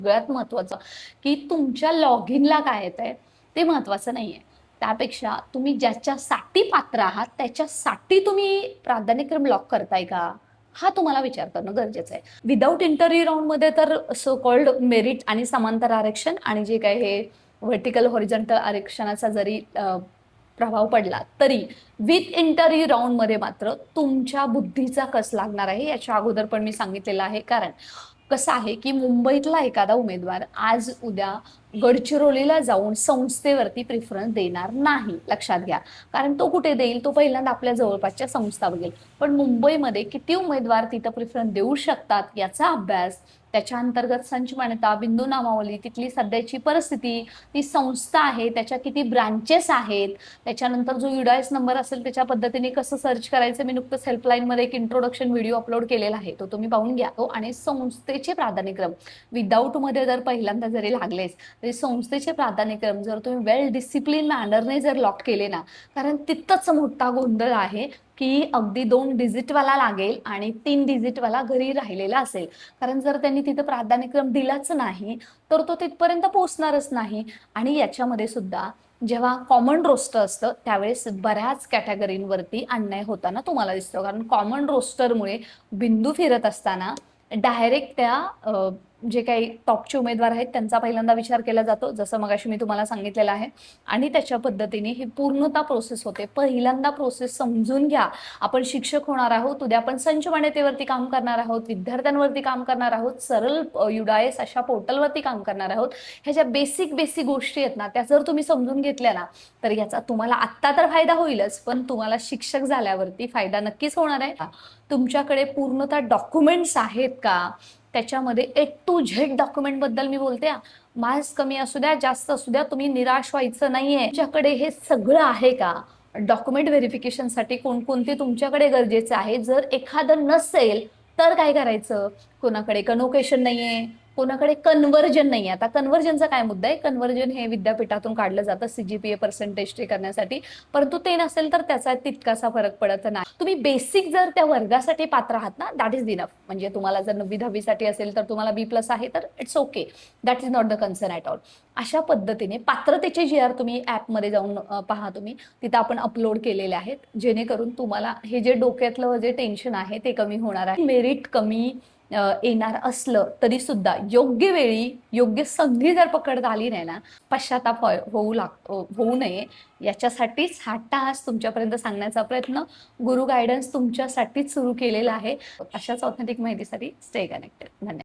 सगळ्यात महत्त्वाचं की तुमच्या लॉग इनला काय येतंय ते महत्त्वाचं नाहीये. त्यापेक्षा तुम्ही ज्याच्यासाठी पात्र आहात त्याच्यासाठी तुम्ही प्राधान्यक्रम लॉक करताय का? हा तुम्हाला विचार करणं गरजेचं आहे. विदाऊट इंटरव्ह्यू राउंडमध्ये तर सो कॉल्ड मेरिट आणि समांतर आरक्षण आणि जे काय हे व्हर्टिकल हॉरिझॉन्टल आरक्षणाचा जरी प्रभाव पडला तरी विथ इंटरव्ह्यू राउंडमध्ये मात्र तुमच्या बुद्धीचा कस लागणार आहे याच्या अगोदर पण मी सांगितलेलं आहे. कारण कसं आहे की मुंबईतला एखादा उमेदवार आज उद्या गडचिरोलीला जाऊन संस्थेवरती प्रिफरन्स देणार नाही, लक्षात घ्या. कारण तो कुठे देईल? तो पहिल्यांदा आपल्या जवळपासच्या संस्था बघेल. पण मुंबईमध्ये किती उमेदवार तिथं प्रिफरन्स देऊ शकतात याचा अभ्यास, त्याच्या अंतर्गत संच मान्यता, बिंदू नामावली, तिथली सध्याची परिस्थिती, ती संस्था आहे त्याच्या किती ब्रांचेस आहेत, त्याच्यानंतर जो युडायस नंबर असेल त्याच्या पद्धतीने कसं सर्च करायचं, मी नुकतंच हेल्पलाईनमध्ये एक इंट्रोडक्शन व्हिडिओ अपलोड केलेला आहे, तो तुम्ही पाहून घ्या. तो आणि संस्थेचे प्राधान्यक्रम विदाऊट मध्ये जर पहिल्यांदा जरी लागलेच तरी संस्थेचे प्राधान्यक्रम जर तुम्ही वेल डिसिप्लिन मॅनरने जर लॉक केले ना, कारण तिथंच मोठा गोंधळ आहे की अगदी 2 डिजिटवाला लागेल आणि 3 डिजिटवाला घरी राहिलेला असेल. कारण जर त्यांनी तिथं प्राधान्यक्रम दिलाच नाही तर तो तिथपर्यंत पोहोचणारच नाही. आणि याच्यामध्ये सुद्धा जेव्हा कॉमन रोस्टर असतं त्यावेळेस बऱ्याच कॅटेगरींवरती अन्याय होताना तुम्हाला दिसतो. कारण कॉमन रोस्टरमुळे बिंदू फिरत असताना डायरेक्ट त्या जे काही टॉपचे उमेदवार आहेत त्यांचा पहिल्यांदा विचार केला जातो, जसं मगाशी मी तुम्हाला सांगितलेलं आहे. आणि त्याच्या पद्धतीने ही पूर्णता प्रोसेस होते. पहिल्यांदा प्रोसेस समजून घ्या. आपण शिक्षक होणार आहोत, उद्या आपण संच मान्यतेवरती काम करणार आहोत, विद्यार्थ्यांवरती काम करणार आहोत, सरळ युडायस अशा पोर्टलवरती काम करणार आहोत. ह्या ज्या बेसिक बेसिक गोष्टी आहेत ना, त्या जर तुम्ही समजून घेतल्या ना तर याचा तुम्हाला आत्ता तर फायदा होईलच, पण तुम्हाला शिक्षक झाल्यावरती फायदा नक्कीच होणार आहे. तुमच्याकडे पूर्णतः डॉक्युमेंट्स आहेत का? त्याच्यामध्ये ए टू झेड डॉक्युमेंट बद्दल मी बोलते. मार्क्स कमी असू द्या जास्त असू द्या, तुम्ही निराश व्हायचं नाहीये. तुमच्याकडे हे सगळं आहे का? डॉक्युमेंट व्हेरिफिकेशनसाठी कोणकोणते तुमच्याकडे गरजेचे आहे? जर एखादं नसेल तर काय करायचं? कोणाकडे कनोकेशन नाहीये, कोणाकडे कन्व्हर्जन नाहीये. आता कन्व्हर्जनचा काय मुद्दा आहे? कन्व्हर्जन हे विद्यापीठातून काढलं जातं सीजीपीए पर्सेंटेज करण्यासाठी, परंतु ते नसेल तर त्याचा तितकासा फरक पडत नाही. तुम्ही बेसिक जर त्या वर्गासाठी पात्र आहात ना, दॅट इज इनफ. म्हणजे तुम्हाला जर 9वी-10वी असेल तर तुम्हाला B+ आहे तर it's okay, that is not the concern at all. अशा पद्धतीने पात्रतेचे GR तुम्ही ॲपमध्ये जाऊन पहा, तुम्ही तिथं आपण अपलोड केलेले आहेत, जेणेकरून तुम्हाला हे जे डोक्यातलं जे टेन्शन आहे ते कमी होणार आहे. मेरिट कमी येणार असलं तरी सुद्धा योग्य वेळी योग्य संधी जर पकडता आली नाही ना, पश्चाताप होऊ नये याच्यासाठीच हा टास्क तुमच्यापर्यंत सांगण्याचा प्रयत्न गुरु गायडन्स तुमच्यासाठीच सुरू केलेला आहे. अशाच ऑथेंटिक माहितीसाठी स्टे कनेक्टेड. धन्यवाद.